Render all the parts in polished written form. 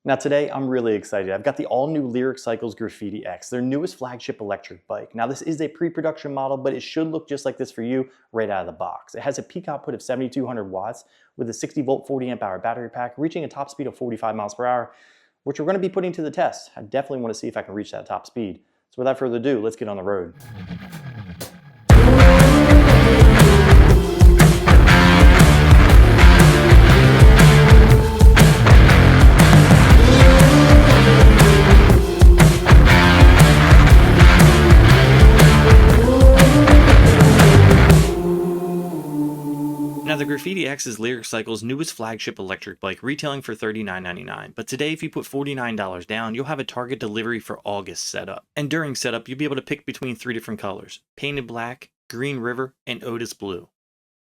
Now today, I'm really excited. I've got the all-new Lyric Cycles Graffiti X, their newest flagship electric bike. Now this is a pre-production model, but it should look just like this for you right out of the box. It has a peak output of 7,200 watts with a 60 volt, 40 amp hour battery pack, reaching a top speed of 45 miles per hour, which we're gonna be putting to the test. I definitely wanna see if I can reach that top speed. So without further ado, let's get on the road. Now the Graffiti X is Lyric Cycles' newest flagship electric bike, retailing for $39.99. But today, if you put $49 down, you'll have a target delivery for August setup. And during setup, you'll be able to pick between 3 different colors: Painted Black, Green River, and Otis Blue.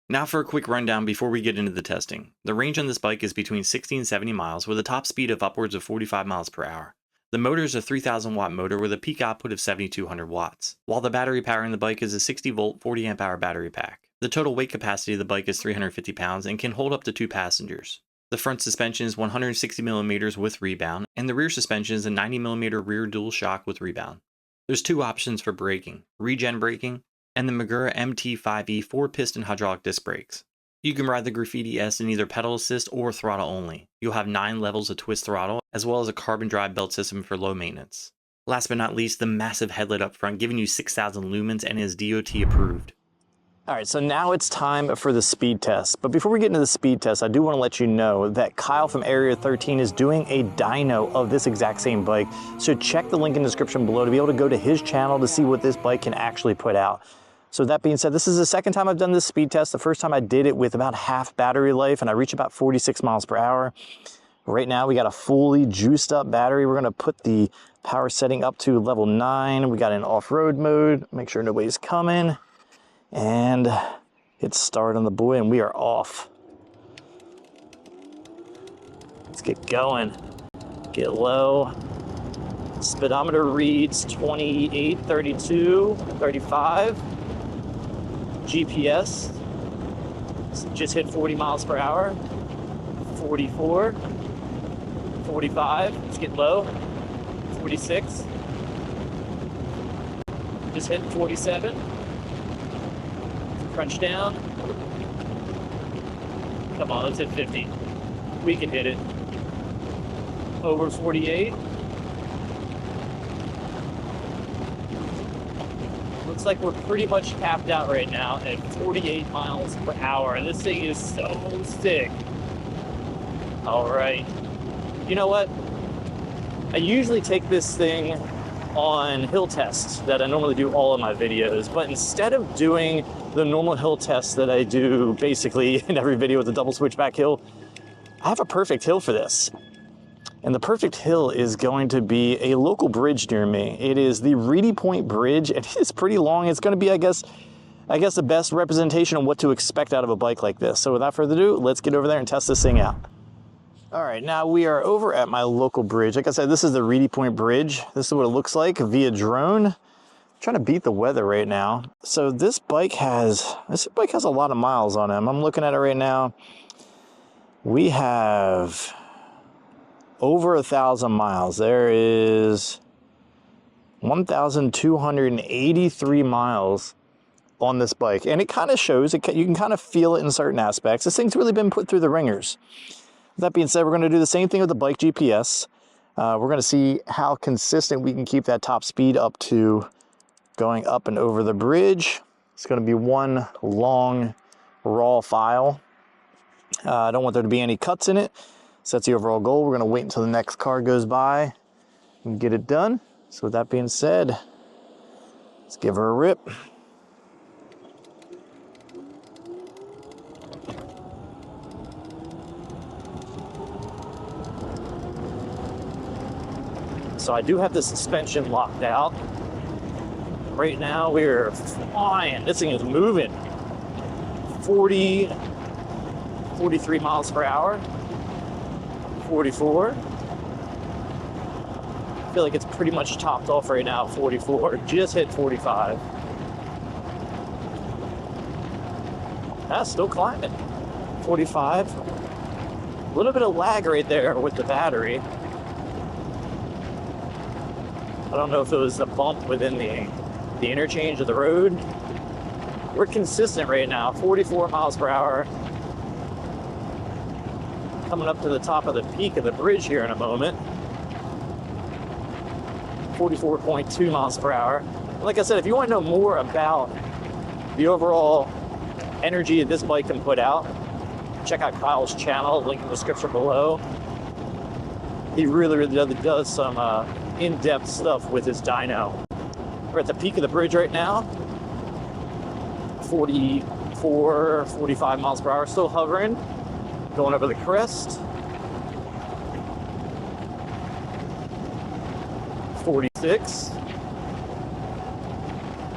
Now for a quick rundown before we get into the testing. The range on this bike is between 60 and 70 miles with a top speed of upwards of 45 miles per hour. The motor is a 3,000 watt motor with a peak output of 7,200 watts, while the battery powering the bike is a 60 volt, 40 amp hour battery pack. The total weight capacity of the bike is 350 pounds and can hold up to 2 passengers. The front suspension is 160 millimeters with rebound, and the rear suspension is a 90 millimeter rear dual shock with rebound. There's 2 options for braking: regen braking and the Magura MT5E 4-piston hydraulic disc brakes. You can ride the Graffiti S in either pedal assist or throttle only. You'll have 9 levels of twist throttle, as well as a carbon drive belt system for low maintenance. Last but not least, the massive headlight up front, giving you 6,000 lumens and is DOT approved. All right, so now it's time for the speed test. But before we get into the speed test, I do want to let you know that Kyle from Area 13 is doing a dyno of this exact same bike. So check the link in the description below to be able to go to his channel to see what this bike can actually put out. So that being said, this is the second time I've done this speed test. The first time I did it with about half battery life and I reached about 46 miles per hour. Right now we got a fully juiced up battery. We're gonna put the power setting up to level 9. We got an off-road mode, make sure nobody's coming. And hit start on the boy and we are off. Let's get going. Get low. Speedometer reads 28, 32, 35. GPS just hit 40 miles per hour. 44, 45, let's get low. 46. Just hit 47. Crunch down. Come on, let's hit 50. We can hit it. Over 48. Looks like we're pretty much capped out right now at 48 miles per hour. And this thing is so sick. All right. You know what? I usually take this thing on hill tests that I normally do all of my videos, but instead of doing the normal hill tests that I do basically in every video with the double switchback hill, I have a perfect hill for this. And the perfect hill is going to be a local bridge near me. It is the Reedy Point Bridge. It is pretty long. It's going to be, I guess the best representation of what to expect out of a bike like this. So without further ado, let's get over there and test this thing out. All right, now we are over at my local bridge. Like I said, this is the Reedy Point Bridge. This is what it looks like via drone. I'm trying to beat the weather right now. So this bike has a lot of miles on him. I'm looking at it right now. We have over 1,000 miles. There is 1,283 miles on this bike. And it kind of shows, you can kind of feel it in certain aspects. This thing's really been put through the ringers. That being said, we're going to do the same thing with the bike GPS. We're going to see how consistent we can keep that top speed up to going up and over the bridge. It's going to be one long raw file. I don't want there to be any cuts in it. So that's the overall goal. We're going to wait until the next car goes by and get it done. So with that being said, let's give her a rip. So I do have the suspension locked out. Right now we're flying. This thing is moving. 43 miles per hour. 44. I feel like it's pretty much topped off right now. 44. Just hit 45. That's still climbing. 45. A little bit of lag right there with the battery. I don't know if it was a bump within the interchange of the road. We're consistent right now, 44 miles per hour. Coming up to the top of the peak of the bridge here in a moment. 44.2 miles per hour. Like I said, if you want to know more about the overall energy this bike can put out, check out Kyle's channel, link in the description below. He really does some in-depth stuff with his dyno. We're at the peak of the bridge right now. 44, 45 miles per hour, still hovering. Going over the crest. 46.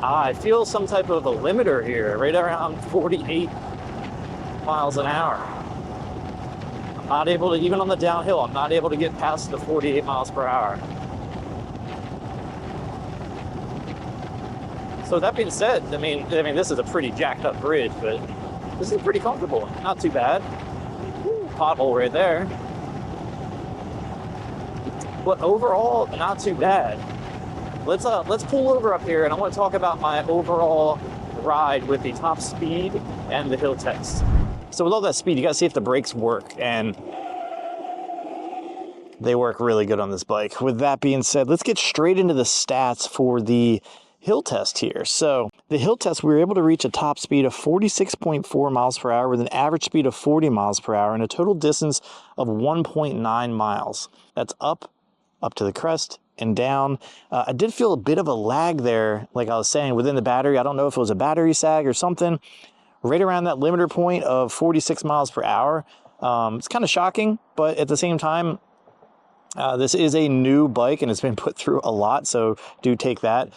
I feel some type of a limiter here, right around 48 miles an hour. I'm not able to, even on the downhill, I'm not able to get past the 48 miles per hour. So that being said, I mean, this is a pretty jacked up bridge, but this is pretty comfortable. Not too bad. Pothole right there. But overall, not too bad. Let's pull over up here, and I want to talk about my overall ride with the top speed and the hill test. So with all that speed, you gotta see if the brakes work, and they work really good on this bike. With that being said, let's get straight into the stats for the hill test here. So the hill test, we were able to reach a top speed of 46.4 miles per hour with an average speed of 40 miles per hour and a total distance of 1.9 miles. That's up to the crest and down. I did feel a bit of a lag there, like I was saying, within the battery. I don't know if it was a battery sag or something. Right around that limiter point of 46 miles per hour. It's kind of shocking, but at the same time, this is a new bike and it's been put through a lot, so do take that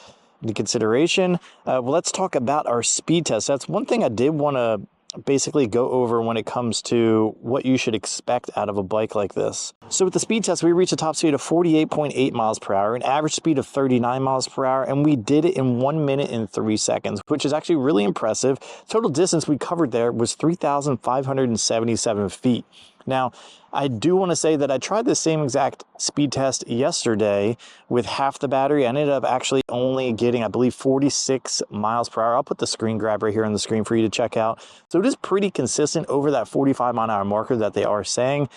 into consideration. Well, let's talk about our speed test. That's one thing I did want to basically go over when it comes to what you should expect out of a bike like this. So with the speed test, we reached a top speed of 48.8 miles per hour, an average speed of 39 miles per hour, and we did it in 1 minute and 3 seconds, which is actually really impressive. Total distance we covered there was 3,577 feet. Now, I do want to say that I tried the same exact speed test yesterday with half the battery. I ended up actually only getting, I believe, 46 miles per hour. I'll put the screen grab right here on the screen for you to check out. So it is pretty consistent over that 45 mile an hour marker that they are saying.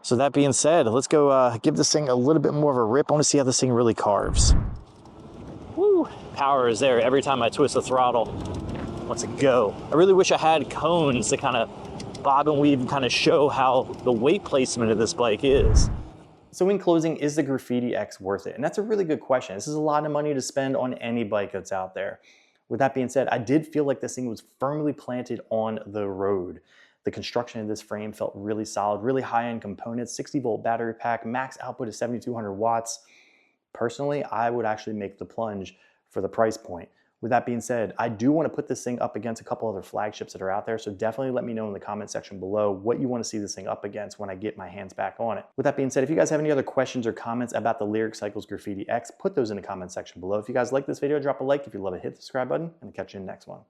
So that being said, let's go give this thing a little bit more of a rip. I want to see how this thing really carves. Woo! Power is there every time I twist the throttle. Let's go. I really wish I had cones to kind of bob and weave and kind of show how the weight placement of this bike is. So in closing, is the Graffiti X worth it? And that's a really good question. This is a lot of money to spend on any bike that's out there. With that being said, I did feel like this thing was firmly planted on the road. The construction of this frame felt really solid, really high-end components, 60-volt battery pack, max output of 7,200 watts. Personally, I would actually make the plunge for the price point. With that being said, I do want to put this thing up against a couple other flagships that are out there, so definitely let me know in the comment section below what you want to see this thing up against when I get my hands back on it. With that being said, if you guys have any other questions or comments about the Lyric Cycles Graffiti X, put those in the comment section below. If you guys like this video, drop a like. If you love it, hit the subscribe button, and I'll catch you in the next one.